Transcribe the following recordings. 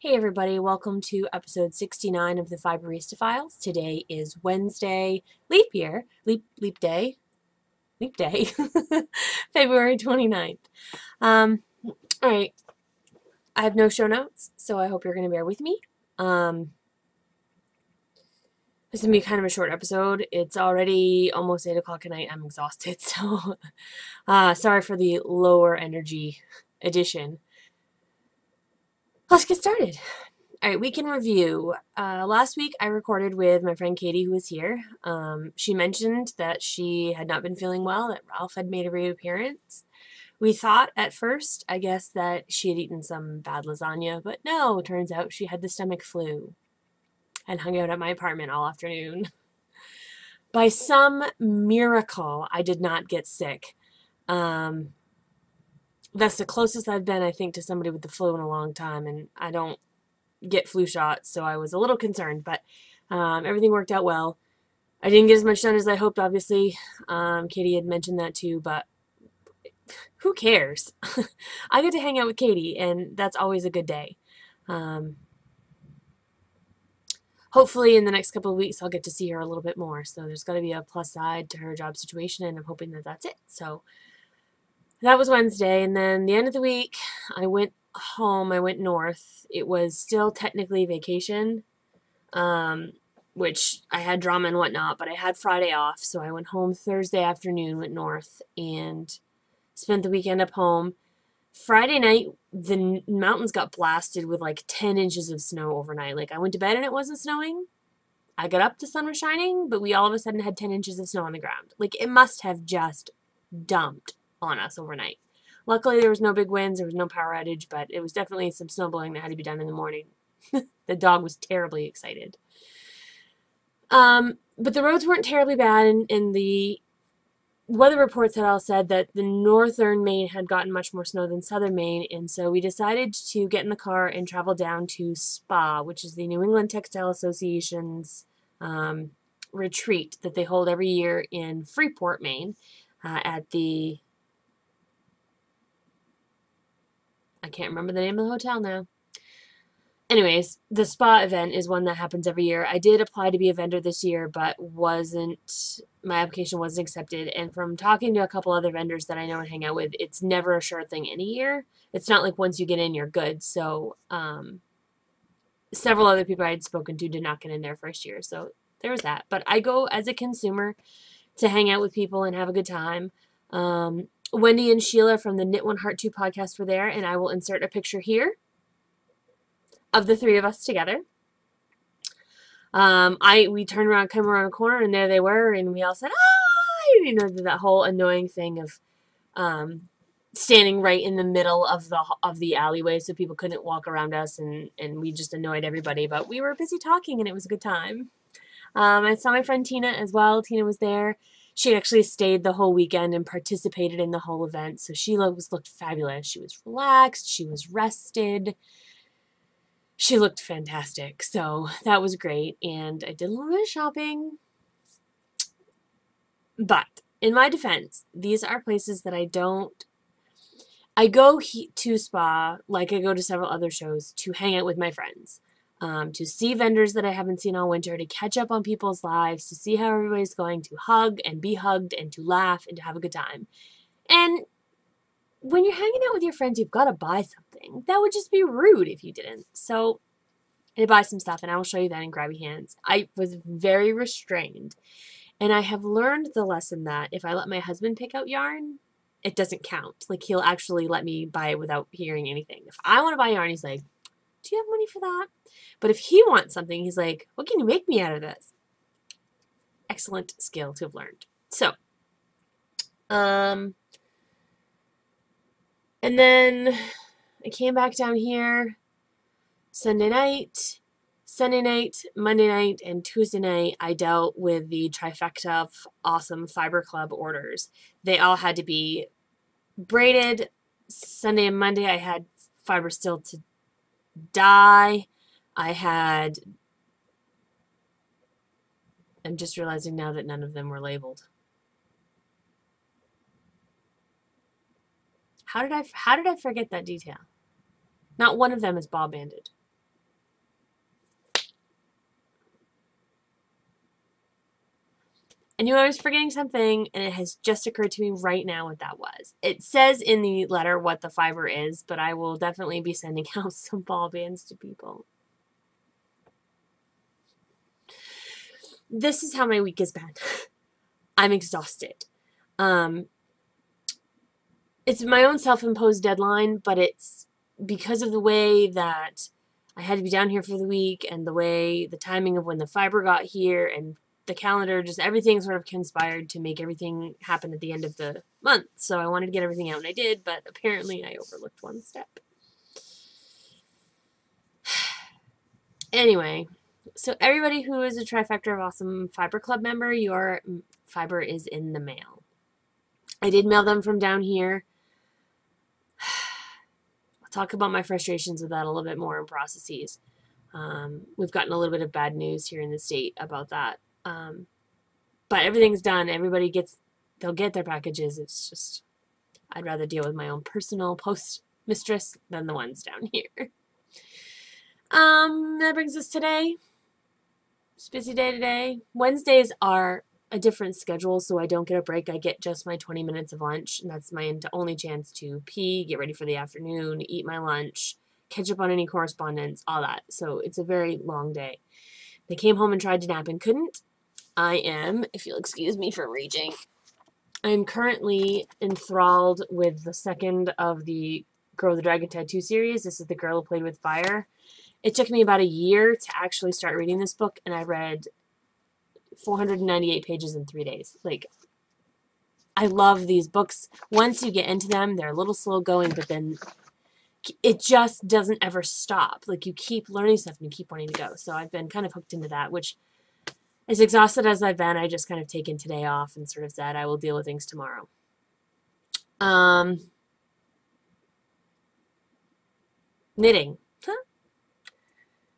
Hey everybody, welcome to episode 69 of the Fiberista Files. Today is Wednesday, leap day, February 29th. All right, I have no show notes, so I hope you're going to bear with me. This is going to be kind of a short episode. It's already almost 8 o'clock at night. I'm exhausted, so sorry for the lower energy edition. Let's get started. All right, week in review. Last week I recorded with my friend Katie, who was here. She mentioned that she had not been feeling well, that Ralph had made a reappearance. We thought at first, I guess, that she had eaten some bad lasagna, but no, turns out she had the stomach flu and hung out at my apartment all afternoon. By some miracle, I did not get sick. That's the closest I've been, I think, to somebody with the flu in a long time, and I don't get flu shots, so I was a little concerned, but everything worked out well. I didn't get as much done as I hoped, obviously. Katie had mentioned that too, but who cares? I get to hang out with Katie, and that's always a good day. Hopefully in the next couple of weeks I'll get to see her a little bit more, so there's got to be a plus side to her job situation, and I'm hoping that that's it. So that was Wednesday, and then the end of the week I went home. I went north. It was still technically vacation, which I had drama and whatnot, but I had Friday off, so I went home Thursday afternoon, went north, and spent the weekend up home. Friday night, the mountains got blasted with like 10 inches of snow overnight. Like, I went to bed and it wasn't snowing. I got up, the sun was shining, but we all of a sudden had 10 inches of snow on the ground. Like, it must have just dumped on us overnight. Luckily, there was no big winds, there was no power outage, but it was definitely some snowblowing that had to be done in the morning. The dog was terribly excited. But the roads weren't terribly bad, and the weather reports had all said that the northern Maine had gotten much more snow than southern Maine, and so we decided to get in the car and travel down to SPA, which is the New England Textile Association's retreat that they hold every year in Freeport, Maine, at the, I can't remember the name of the hotel now. Anyways, the SPA event is one that happens every year. I did apply to be a vendor this year, but my application wasn't accepted. And from talking to a couple other vendors that I know and hang out with, it's never a sure thing any year. It's not like once you get in, you're good. So several other people I had spoken to did not get in their first year. So there was that. But I go as a consumer to hang out with people and have a good time. Wendy and Sheila from the Knit One Heart 2 podcast were there, and I will insert a picture here of the three of us together. We turned around, came around a corner, and there they were, and we all said, "Ah!" You know, that whole annoying thing of standing right in the middle of the alleyway so people couldn't walk around us, and we just annoyed everybody. But we were busy talking, and it was a good time. I saw my friend Tina as well. Tina was there. She actually stayed the whole weekend and participated in the whole event, so she looked fabulous. She was relaxed. She was rested. She looked fantastic, so that was great, and I did a little bit of shopping. But in my defense, these are places that I go to SPA, like I go to several other shows, to hang out with my friends, to see vendors that I haven't seen all winter, to catch up on people's lives, to see how everybody's going, to hug and be hugged, and to laugh and to have a good time. And when you're hanging out with your friends, you've got to buy something. That would just be rude if you didn't. So I buy some stuff, and I will show you that in grabby hands. I was very restrained, and I have learned the lesson that if I let my husband pick out yarn, it doesn't count. Like, he'll actually let me buy it without hearing anything. If I want to buy yarn, he's like, "Do you have money for that?" But if he wants something, he's like, "What can you make me out of this?" Excellent skill to have learned. So, and then I came back down here Sunday night, Monday night, and Tuesday night. I dealt with the trifecta of awesome Fiber Club orders. They all had to be braided. Sunday and Monday I had fiber still to dye. I'm just realizing now that none of them were labeled. How did I forget that detail? Not one of them is ball banded. I knew I was forgetting something, and it has just occurred to me right now what that was. It says in the letter what the fiber is, but I will definitely be sending out some ball bands to people. This is how my week has been. I'm exhausted. It's my own self-imposed deadline, but it's because of the way that I had to be down here for the week and the timing of when the fiber got here and the calendar, just everything sort of conspired to make everything happen at the end of the month. So I wanted to get everything out, and I did, but apparently I overlooked one step. Anyway, so everybody who is a Trifecta of Awesome Fiber Club member, your fiber is in the mail. I did mail them from down here. I'll talk about my frustrations with that a little bit more in processes. We've gotten a little bit of bad news here in the state about that. But everything's done. They'll get their packages. It's just, I'd rather deal with my own personal post mistress than the ones down here. That brings us today. It's a busy day today. Wednesdays are a different schedule, so I don't get a break. I get just my 20 minutes of lunch, and that's my only chance to pee, get ready for the afternoon, eat my lunch, catch up on any correspondence, all that. So it's a very long day. They came home and tried to nap and couldn't. I am, if you'll excuse me for raging, I'm currently enthralled with the second of the Girl with the Dragon Tattoo series. This is The Girl Who Played with Fire. It took me about a year to actually start reading this book, and I read 498 pages in 3 days. Like, I love these books. Once you get into them, they're a little slow going, but then it just doesn't ever stop. Like, you keep learning stuff and you keep wanting to go. So I've been kind of hooked into that, which, as exhausted as I've been, I just kind of taken today off and sort of said I will deal with things tomorrow. Knitting.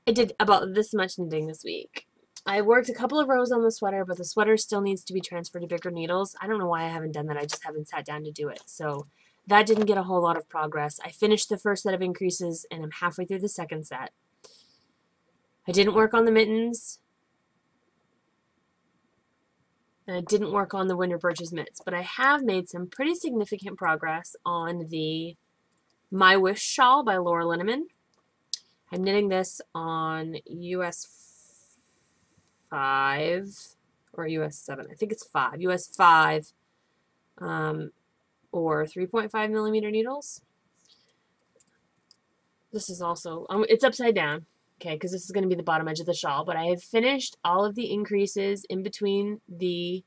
I did about this much knitting this week. I worked a couple of rows on the sweater, but the sweater still needs to be transferred to bigger needles. I don't know why I haven't done that. I just haven't sat down to do it. So that didn't get a whole lot of progress. I finished the first set of increases, and I'm halfway through the second set. I didn't work on the mittens. And I didn't work on the Winter Birches mitts, but I have made some pretty significant progress on the My Wish shawl by Laura Linneman. I'm knitting this on US 5 or US 7. I think it's 5. US 5 or 3.5 millimeter needles. This is also, it's upside down, okay, because this is going to be the bottom edge of the shawl, but I have finished all of the increases in between the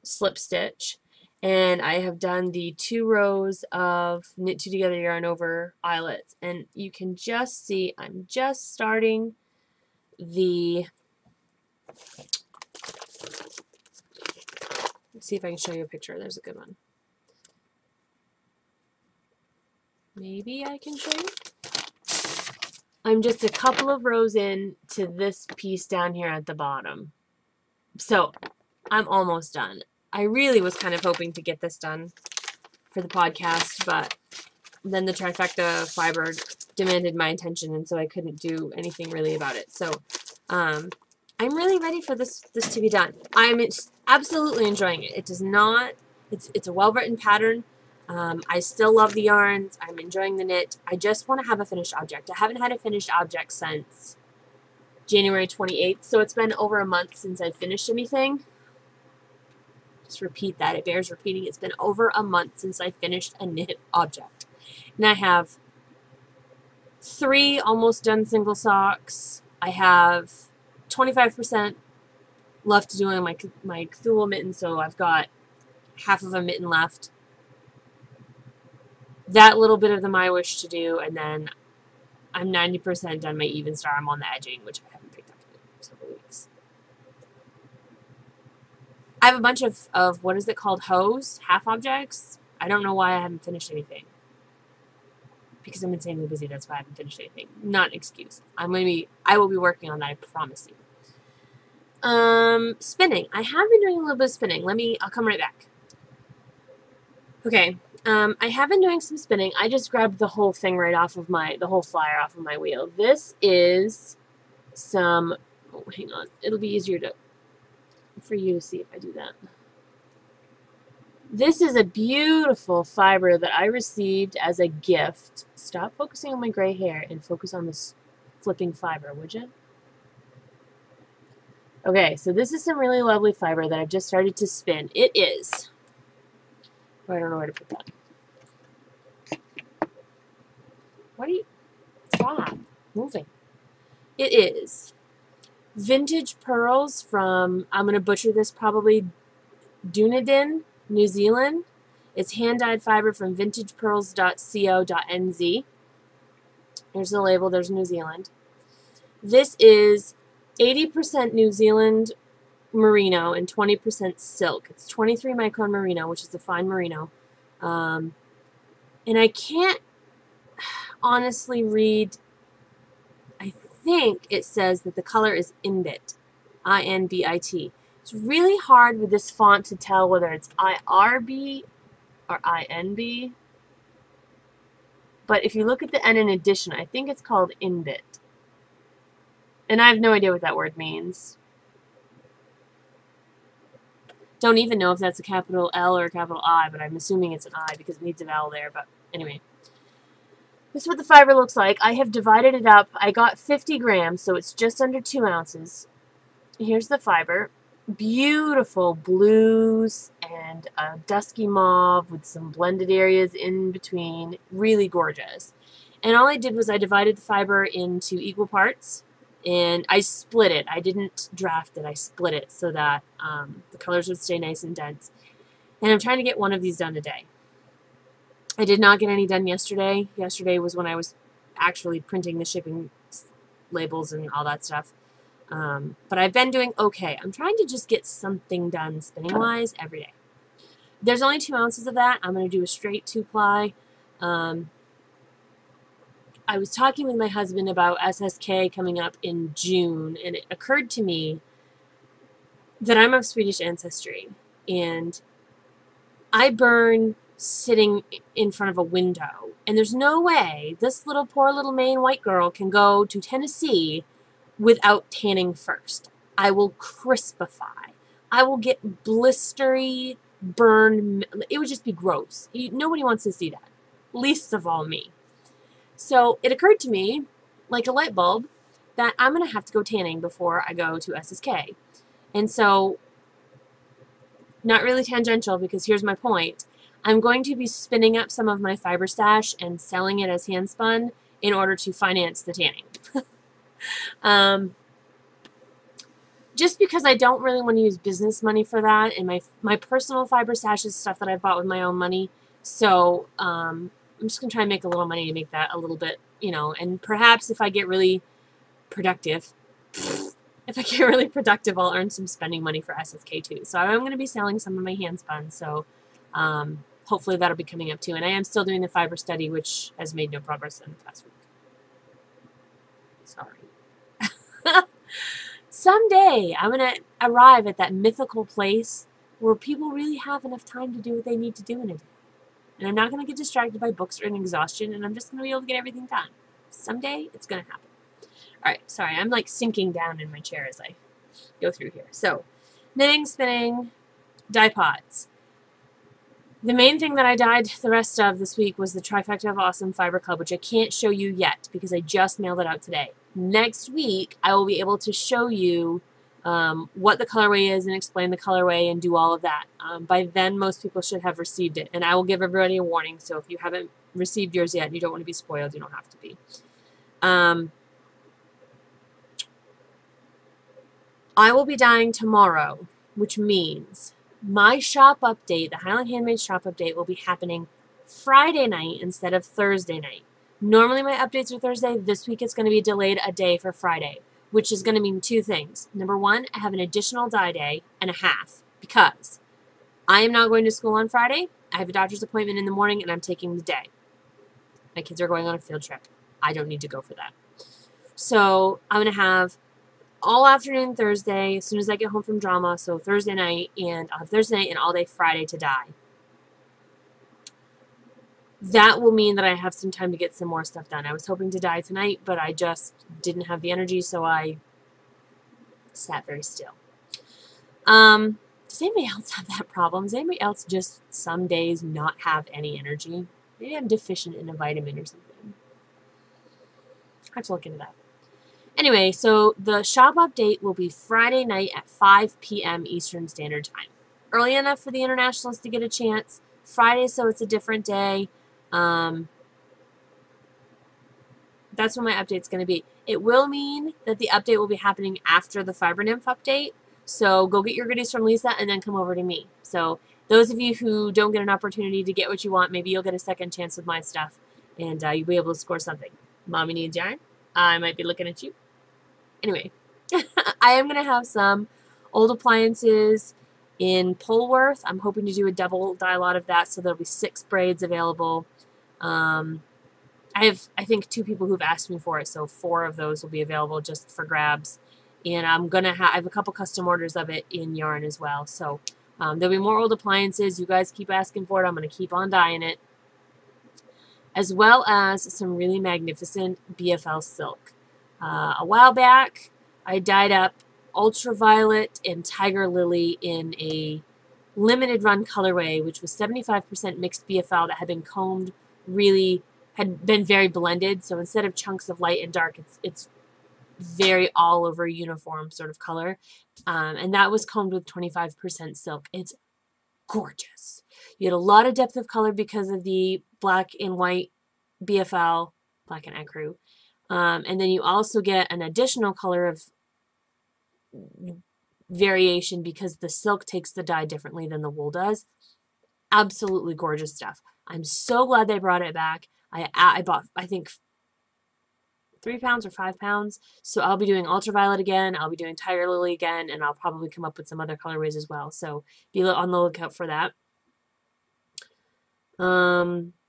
slip stitch. And I have done the 2 rows of knit 2 together yarn over eyelets. And you can just see I'm just starting the, let's see if I can show you a picture. There's a good one. Maybe I can show you. I'm just a couple of rows in to this piece down here at the bottom. So I'm almost done. I really was kind of hoping to get this done for the podcast, but then the Trifecta fiber demanded my attention, and so I couldn't do anything really about it. So I'm really ready for this to be done. I'm absolutely enjoying it. It does not, it's a well-written pattern. I still love the yarns. I'm enjoying the knit. I just want to have a finished object. I haven't had a finished object since January 28th, so it's been over a month since I've finished anything. Just repeat that. It bears repeating. It's been over a month since I finished a knit object. And I have 3 almost done single socks. I have 25% left to do on my Cthulhu mitten, so I've got half of a mitten left. That little bit of the My Wish to do, and then I'm 90% done my Even Star. I'm on the edging, which I haven't picked up in several weeks. I have a bunch of what is it called, hose, half objects. I don't know why I haven't finished anything. Because I'm insanely busy, that's why I haven't finished anything. Not an excuse. I will be working on that, I promise you. Spinning. I have been doing a little bit of spinning. I'll come right back. Okay. I have been doing some spinning. I just grabbed the whole thing right off of the whole flyer off of my wheel. This is some, oh, hang on. It'll be easier to for you to see if I do that. This is a beautiful fiber that I received as a gift. Stop focusing on my gray hair and focus on this flipping fiber, would you? Okay, so this is some really lovely fiber that I've just started to spin. It is, oh, I don't know where to put that. What are you, stop moving. It is vintage pearls from, I'm going to butcher this probably, Dunedin, New Zealand. It's hand-dyed fiber from vintagepearls.co.nz. There's the label, there's New Zealand. This is 80% New Zealand merino and 20% silk. It's 23 micron merino, which is a fine merino. And I can't honestly read, I think it says that the color is Inbit, I-N-B-I-T. It's really hard with this font to tell whether it's IRB or INB. But if you look at the N in addition, I think it's called Inbit. And I have no idea what that word means. Don't even know if that's a capital L or a capital I, but I'm assuming it's an I because it needs a vowel there. But anyway, this is what the fiber looks like. I have divided it up. I got 50 grams, so it's just under 2 ounces. Here's the fiber. Beautiful blues and a dusky mauve with some blended areas in between. Really gorgeous. And all I did was I divided the fiber into equal parts and I split it. I didn't draft it. I split it so that the colors would stay nice and dense. And I'm trying to get one of these done today. I did not get any done yesterday. Yesterday was when I was actually printing the shipping labels and all that stuff. But I've been doing okay. I'm trying to just get something done spinning-wise every day. There's only 2 ounces of that. I'm going to do a straight 2-ply. I was talking with my husband about SSK coming up in June, and it occurred to me that I'm of Swedish ancestry, and I burn sitting in front of a window. And there's no way this poor little Maine white girl can go to Tennessee without tanning first. I will crispify. I will get blistery, burn. It would just be gross. Nobody wants to see that. Least of all me. So it occurred to me, like a light bulb, that I'm going to have to go tanning before I go to SSK. And so, not really tangential, because here's my point. I'm going to be spinning up some of my fiber stash and selling it as hand spun in order to finance the tanning. Just because I don't really want to use business money for that, and my personal fiber stash is stuff that I bought with my own money. So I'm just going to try and make a little money to make that a little bit, you know, and perhaps if I get really productive, I'll earn some spending money for SSK too. So I'm going to be selling some of my hand spun, so hopefully that'll be coming up too. And I am still doing the fiber study, which has made no progress in the past week. Sorry. Someday I'm going to arrive at that mythical place where people really have enough time to do what they need to do in a day. And I'm not going to get distracted by books or an exhaustion, and I'm just going to be able to get everything done. Someday it's going to happen. All right, sorry, I'm like sinking down in my chair as I go through here. So, knitting, spinning, dye pots. The main thing that I dyed the rest of this week was the Trifecta of Awesome Fiber Club, which I can't show you yet because I just mailed it out today. Next week, I will be able to show you what the colorway is and explain the colorway and do all of that. By then, most people should have received it. And I will give everybody a warning, so if you haven't received yours yet and you don't want to be spoiled, you don't have to be. I will be dyeing tomorrow, which means my shop update, the Highland Handmades shop update, will be happening Friday night instead of Thursday night. Normally my updates are Thursday. This week it's going to be delayed a day for Friday, which is going to mean two things. Number one, I have an additional dye day and a half because I am not going to school on Friday. I have a doctor's appointment in the morning and I'm taking the day. My kids are going on a field trip. I don't need to go for that. So I'm going to have all afternoon Thursday as soon as I get home from drama, so Thursday night, and I'll have Thursday night and all day Friday to dye. That will mean that I have some time to get some more stuff done. I was hoping to dye tonight, but I just didn't have the energy, so I sat very still. Does anybody else have that problem? Does anybody else just some days not have any energy? Maybe I'm deficient in a vitamin or something. I have to look into that. Anyway, so the shop update will be Friday night at 5 p.m. Eastern Standard Time. Early enough for the internationals to get a chance. Friday, so it's a different day. That's when my update's going to be. It will mean that the update will be happening after the Fiber Nymph update. So go get your goodies from Lisa and then come over to me. So those of you who don't get an opportunity to get what you want, maybe you'll get a second chance with my stuff and you'll be able to score something. Mommy needs yarn. I might be looking at you. Anyway, I am going to have some old appliances in Polworth. I'm hoping to do a double dye lot of that, so there'll be 6 braids available. I have, I think, 2 people who've asked me for it, so 4 of those will be available just for grabs. And I'm going to have, I have a couple custom orders of it in yarn as well. So there'll be more old appliances. You guys keep asking for it. I'm going to keep on dyeing it. As well as some really magnificent BFL silk. A while back, I dyed up Ultraviolet and Tiger Lily in a limited run colorway, which was 75% mixed BFL that had been combed really, had been very blended. So instead of chunks of light and dark, it's very all over uniform sort of color. And that was combed with 25% silk. It's gorgeous. You get a lot of depth of color because of the black and white BFL, black and ecru. And then you also get an additional color of variation because the silk takes the dye differently than the wool does. Absolutely gorgeous stuff. I'm so glad they brought it back. I bought, I think, 3 pounds or 5 pounds. So I'll be doing Ultraviolet again. I'll be doing Tiger Lily again. And I'll probably come up with some other colorways as well. So be on the lookout for that.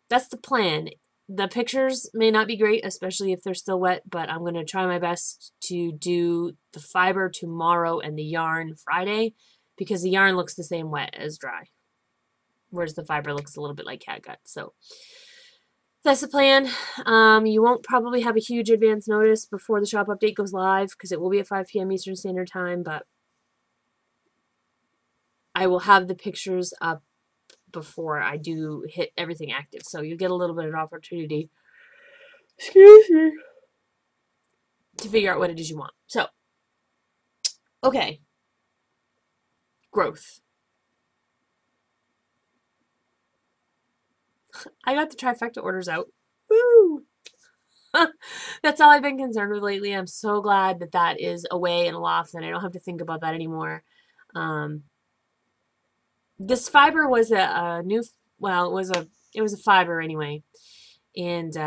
That's the plan. The pictures may not be great, especially if they're still wet, but I'm going to try my best to do the fiber tomorrow and the yarn Friday because the yarn looks the same wet as dry, whereas the fiber looks a little bit like catgut. So that's the plan. You won't probably have a huge advance notice before the shop update goes live because it will be at 5 p.m. Eastern Standard Time, but I will have the pictures up before I do hit everything active. So you get a little bit of an opportunity, excuse me, to figure out what it is you want. So, okay. Growth. I got the trifecta orders out. Woo! That's all I've been concerned with lately. I'm so glad that that is away and aloft and I don't have to think about that anymore. This fiber was a new, well, it was a fiber anyway, and it's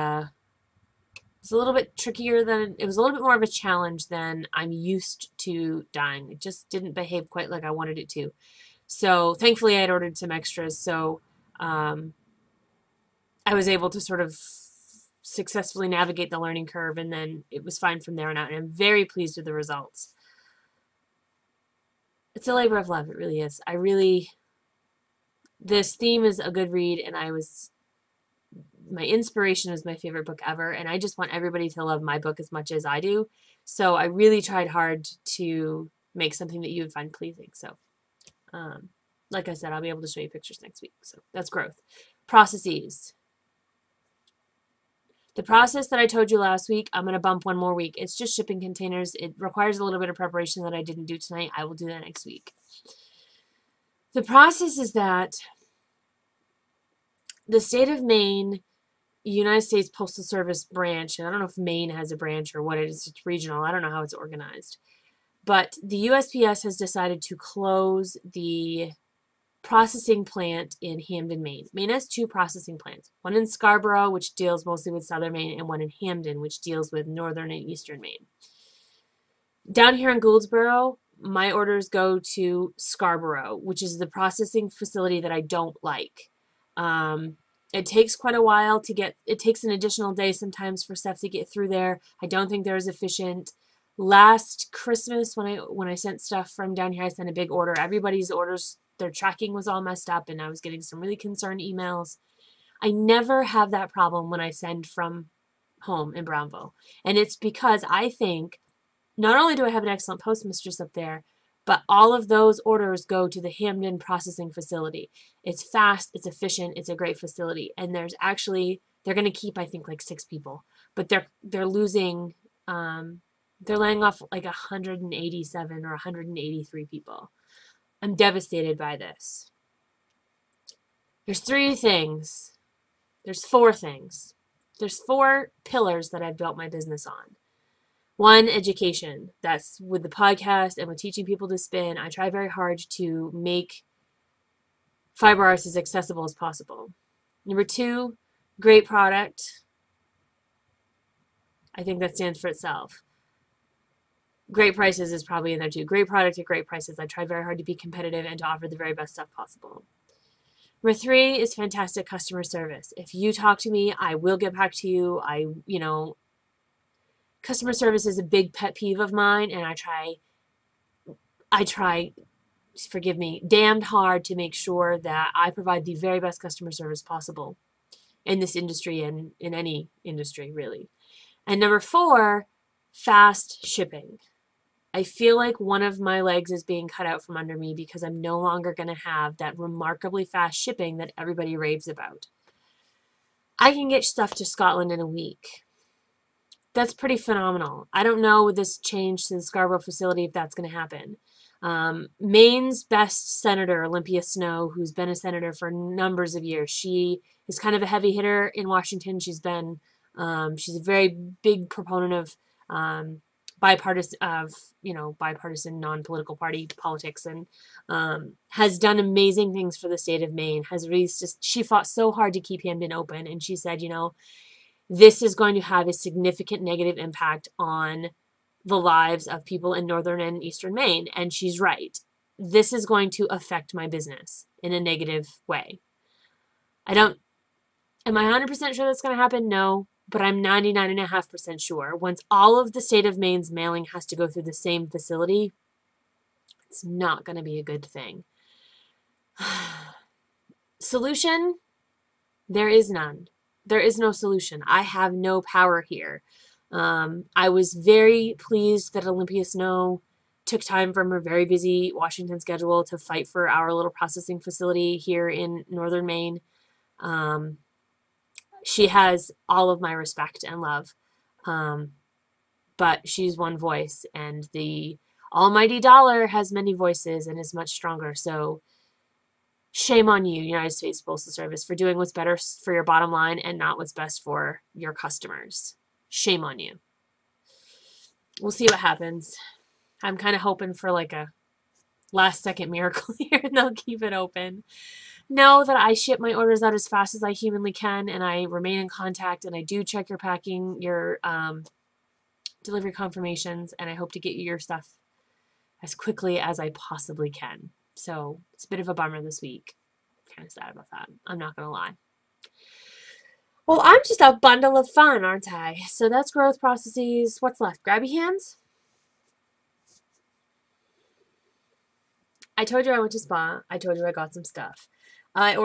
a little bit trickier than, it was a little bit more of a challenge than I'm used to dyeing. It just didn't behave quite like I wanted it to. So thankfully I had ordered some extras, so I was able to sort of successfully navigate the learning curve, and then it was fine from there on out, and I'm very pleased with the results. It's a labor of love, it really is. This theme is a good read, and my inspiration is my favorite book ever, and I just want everybody to love my book as much as I do. So I really tried hard to make something that you would find pleasing. So, like I said, I'll be able to show you pictures next week. So that's growth. Processes. The process that I told you last week, I'm going to bump 1 more week. It's just shipping containers. It requires a little bit of preparation that I didn't do tonight. I will do that next week. The process is that the state of Maine, United States Postal Service branch, and I don't know if Maine has a branch or what it is, it's regional, I don't know how it's organized, but the USPS has decided to close the processing plant in Hamden, Maine. Maine has 2 processing plants, one in Scarborough, which deals mostly with southern Maine, and one in Hamden, which deals with northern and eastern Maine. Down here in Goldsboro, my orders go to Scarborough, which is the processing facility that I don't like. It takes quite a while to get, it takes an additional day sometimes for stuff to get through there. I don't think they're as efficient. Last Christmas, when I sent stuff from down here, I sent a big order. Everybody's orders, their tracking was all messed up, and I was getting some really concerned emails. I never have that problem when I send from home in Brownville. And it's because I think not only do I have an excellent postmistress up there, But all of those orders go to the Hamden processing facility. It's fast, it's efficient, it's a great facility. And there's actually, they're going to keep, I think, like 6 people. But they're losing, they're laying off like 187 or 183 people. I'm devastated by this. There's 3 things. There's 4 things. There's 4 pillars that I've built my business on. 1, education. That's with the podcast and with teaching people to spin. I try very hard to make fiber arts as accessible as possible. Number 2, great product. I think that stands for itself. Great prices is probably in there too. Great product at great prices. I try very hard to be competitive and to offer the very best stuff possible. Number 3 is fantastic customer service. If you talk to me, I will get back to you. Customer service is a big pet peeve of mine, and I try, forgive me, damned hard to make sure that I provide the very best customer service possible in this industry and in any industry, really. And number 4, fast shipping. I feel like one of my legs is being cut out from under me because I'm no longer going to have that remarkably fast shipping that everybody raves about. I can get stuff to Scotland in a week. That's pretty phenomenal. I don't know with this change to the Scarborough facility if that's going to happen. Maine's best senator, Olympia Snowe, who's been a senator for numbers of years, she is kind of a heavy hitter in Washington. She's a very big proponent of bipartisan non-political party politics, and has done amazing things for the state of Maine. She fought so hard to keep Hamden open, and she said, this is going to have a significant negative impact on the lives of people in northern and eastern Maine. And she's right. This is going to affect my business in a negative way. Am I 100% sure that's going to happen? No, but I'm 99.5% sure. Once all of the state of Maine's mailing has to go through the same facility, it's not going to be a good thing. Solution? There is none. There is no solution. I have no power here. I was very pleased that Olympia Snowe took time from her very busy Washington schedule to fight for our little processing facility here in northern Maine. She has all of my respect and love. But she's one voice, and the almighty dollar has many voices and is much stronger. So shame on you, United States Postal Service, for doing what's better for your bottom line and not what's best for your customers. Shame on you. We'll see what happens. I'm kind of hoping for like a last second miracle here and they'll keep it open. Know that I ship my orders out as fast as I humanly can, and I remain in contact, and I do check your packing, your delivery confirmations, and I hope to get you your stuff as quickly as I possibly can. So it's a bit of a bummer this week. Kind of sad about that. I'm not going to lie. Well, I'm just a bundle of fun, aren't I? So that's growth processes. What's left? Grabby hands? I told you I went to Spa. I told you I got some stuff. I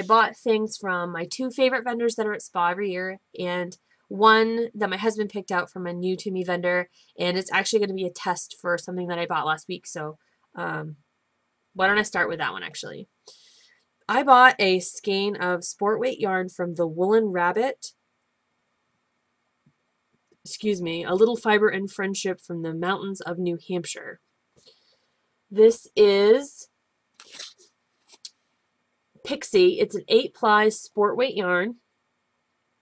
bought things from my 2 favorite vendors that are at Spa every year, and one that my husband picked out from a new to me vendor, and it's actually going to be a test for something that I bought last week. So why don't I start with that one, actually. I bought a skein of sport weight yarn from the Woolen Rabbit. Excuse me, a little fiber and friendship from the mountains of New Hampshire. This is Pixie. It's an 8-ply sport weight yarn.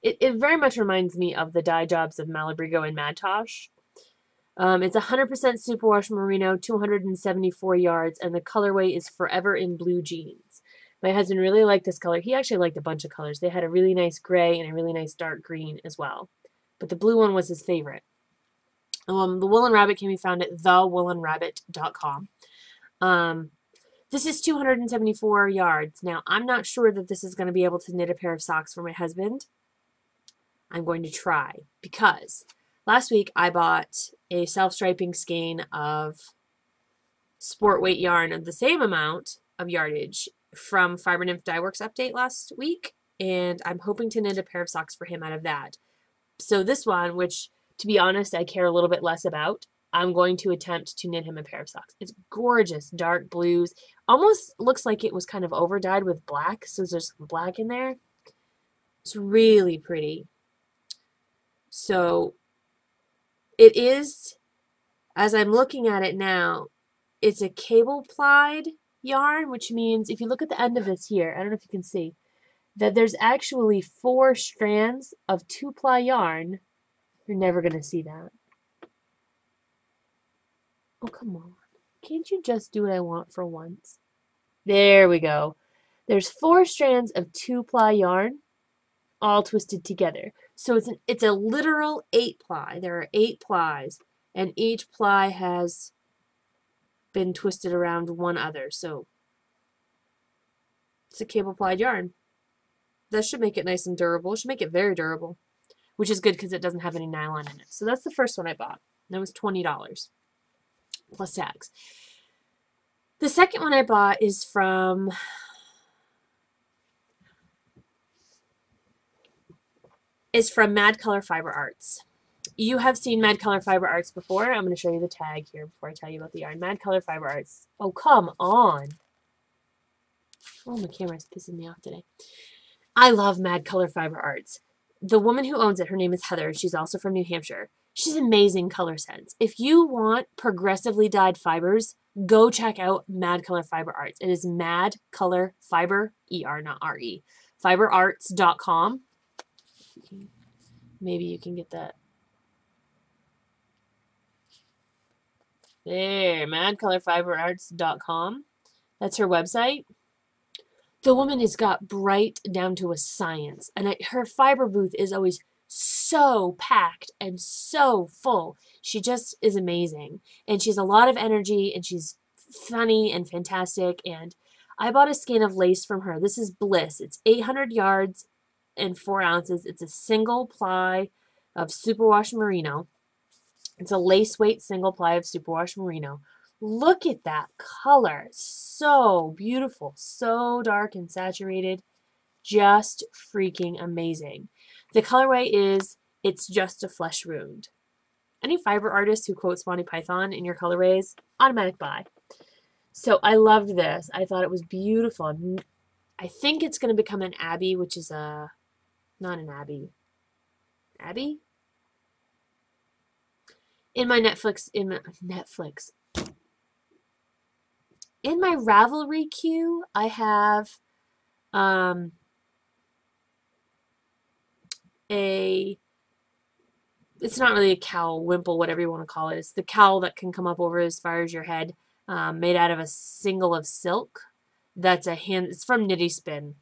It very much reminds me of the dye jobs of Malabrigo and Madtosh. It's 100% superwash merino, 274 yards, and the colorway is Forever in Blue Jeans. My husband really liked this color. He actually liked a bunch of colors. They had a really nice gray and a really nice dark green as well. But the blue one was his favorite. The Woolen Rabbit can be found at thewoolenrabbit.com. This is 274 yards. Now, I'm not sure that this is going to be able to knit a pair of socks for my husband. I'm going to try, because last week I bought a self-striping skein of sport weight yarn of the same amount of yardage from Fiber Nymph Dye Works update last week, and I'm hoping to knit a pair of socks for him out of that. So this one, which to be honest I care a little bit less about, I'm going to attempt to knit him a pair of socks. It's gorgeous, dark blues. Almost looks like it was kind of over dyed with black, so there's some black in there. It's really pretty. So it is, as I'm looking at it now, it's a cable plied yarn, which means if you look at the end of this here, I don't know if you can see, that there's actually 4 strands of 2-ply yarn. You're never going to see that. Oh, come on. Can't you just do what I want for once? There we go. There's 4 strands of 2-ply yarn all twisted together. So it's a literal 8-ply. There are 8 plies, and each ply has been twisted around one other. So it's a cable plied yarn. That should make it nice and durable. It should make it very durable, which is good because it doesn't have any nylon in it. So that's the first one I bought. That was $20 plus tax. The second one I bought is from Mad Color Fiber Arts. You have seen Mad Color Fiber Arts before. I'm going to show you the tag here before I tell you about the yarn. Mad Color Fiber Arts. Oh, come on. Oh, my camera's pissing me off today. I love Mad Color Fiber Arts. The woman who owns it, her name is Heather. She's also from New Hampshire. She's amazing color sense. If you want progressively dyed fibers, go check out Mad Color Fiber Arts. It is Mad Color Fiber, E-R, not R-E, fiberarts.com. Maybe you can get that. There, madcolorfiberarts.com. That's her website. The woman has got bright down to a science, and her fiber booth is always so packed and so full. She just is amazing, and she has a lot of energy, and she's funny and fantastic. And I bought a skein of lace from her. This is Bliss. It's 800 yards and 4 ounces. It's a single ply of superwash merino. It's a lace weight single ply of superwash merino. Look at that color. So beautiful. So dark and saturated. Just freaking amazing. The colorway is It's Just a Flesh Wound. Any fiber artist who quotes Monty Python in your colorways, automatic buy. So I loved this. I thought it was beautiful. I think it's going to become an Abbey, which is not an Abbey. Abbey? In my Ravelry queue, I have it's not really a cowl, wimple, whatever you want to call it. It's the cowl that can come up over as far as your head, made out of a single of silk. That's it's from Nitty Spin.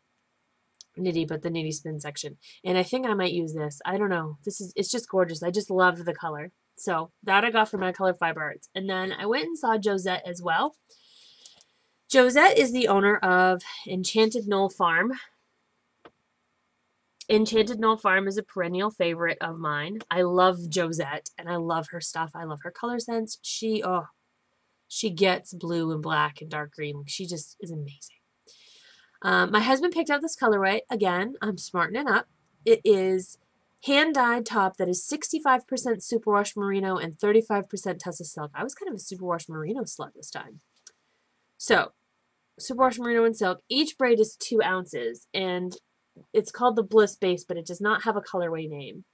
Nitty, but the Nitty Spin section. And I think I might use this. I don't know. It's just gorgeous. I just love the color. So that I got from Mad Color Fiber Arts. And then I went and saw Josette as well. Josette is the owner of Enchanted Knoll Farm. Enchanted Knoll Farm is a perennial favorite of mine. I love Josette, and I love her stuff. I love her color sense. She gets blue and black and dark green. She just is amazing. My husband picked out this colorway. Again, I'm smartening up. It is hand-dyed top that is 65% superwash merino and 35% tussle silk. I was kind of a superwash merino slut this time. So, superwash merino and silk. Each braid is 2 ounces, and it's called the Bliss Base, but it does not have a colorway name.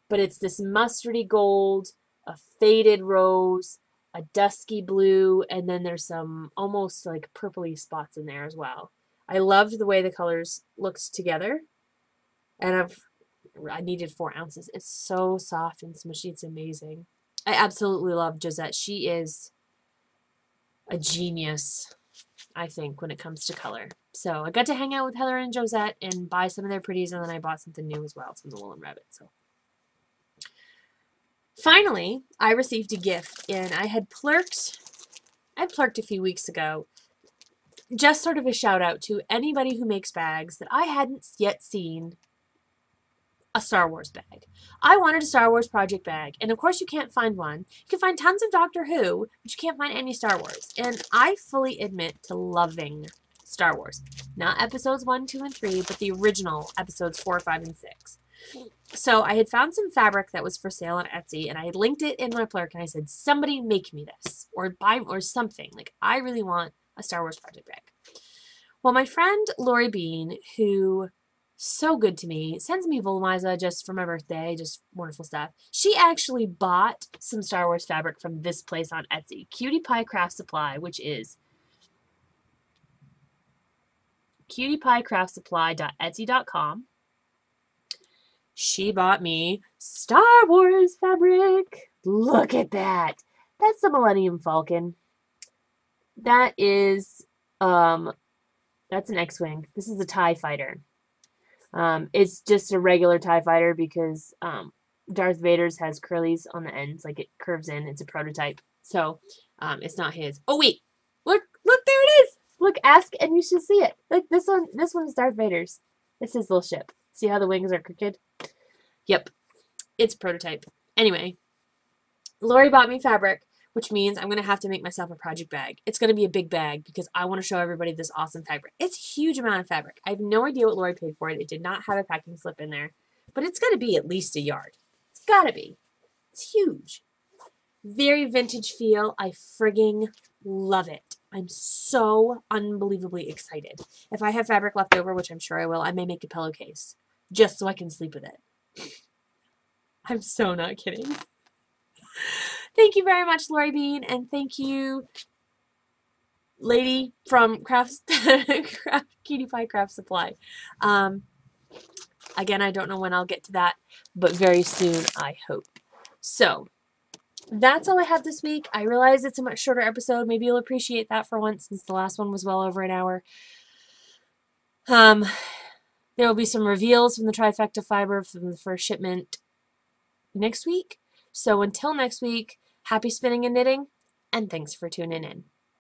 But it's this mustardy gold, a faded rose, a dusky blue, and then there's some almost like purpley spots in there as well. I loved the way the colors looked together, and I needed 4 ounces. It's so soft and smushy. It's amazing. I absolutely love Josette. She is a genius, I think, when it comes to color. So I got to hang out with Heather and Josette and buy some of their pretties, and then I bought something new as well from the Woolen Rabbit. So finally, I received a gift, and I plurked a few weeks ago. Just sort of a shout out to anybody who makes bags that I hadn't yet seen a Star Wars bag. I wanted a Star Wars project bag, and of course you can't find one. You can find tons of Doctor Who, but you can't find any Star Wars. And I fully admit to loving Star Wars. Not episodes 1, 2, and 3, but the original episodes 4, 5, and 6. So I had found some fabric that was for sale on Etsy, and I had linked it in my Plurk, and I said, somebody make me this, or buy, or something. Like, I really want a Star Wars project bag. Well, my friend Lori Bean, who so good to me, sends me Volumizah just for my birthday, just wonderful stuff. She actually bought some Star Wars fabric from this place on Etsy, Cutie Pie Craft Supply, which is cutiepie.craftsupply.etsy.com. She bought me Star Wars fabric. Look at that. That's the Millennium Falcon. That is, that's an X-Wing. This is a TIE fighter. It's just a regular TIE fighter because Darth Vader's has curlies on the ends, like it curves in. It's a prototype. So it's not his. Oh wait. Look, there it is. Look, ask and you should see it. Look, this one is Darth Vader's. It's his little ship. See how the wings are crooked? Yep. It's prototype. Anyway, Lori bought me fabric, which means I'm going to have to make myself a project bag. It's going to be a big bag because I want to show everybody this awesome fabric. It's a huge amount of fabric. I have no idea what Lori paid for it. It did not have a packing slip in there, but it's got to be at least a yard. It's got to be. It's huge. Very vintage feel. I frigging love it. I'm so unbelievably excited. If I have fabric left over, which I'm sure I will, I may make a pillowcase just so I can sleep with it. I'm so not kidding. Thank you very much, Lori Bean, and thank you, lady from Cutie Pie Craft Supply. Again, I don't know when I'll get to that, but very soon, I hope. So, that's all I have this week. I realize it's a much shorter episode. Maybe you'll appreciate that for once, since the last one was well over an hour. There will be some reveals from the Trifecta Fiber from the first shipment next week. So until next week, happy spinning and knitting, and thanks for tuning in.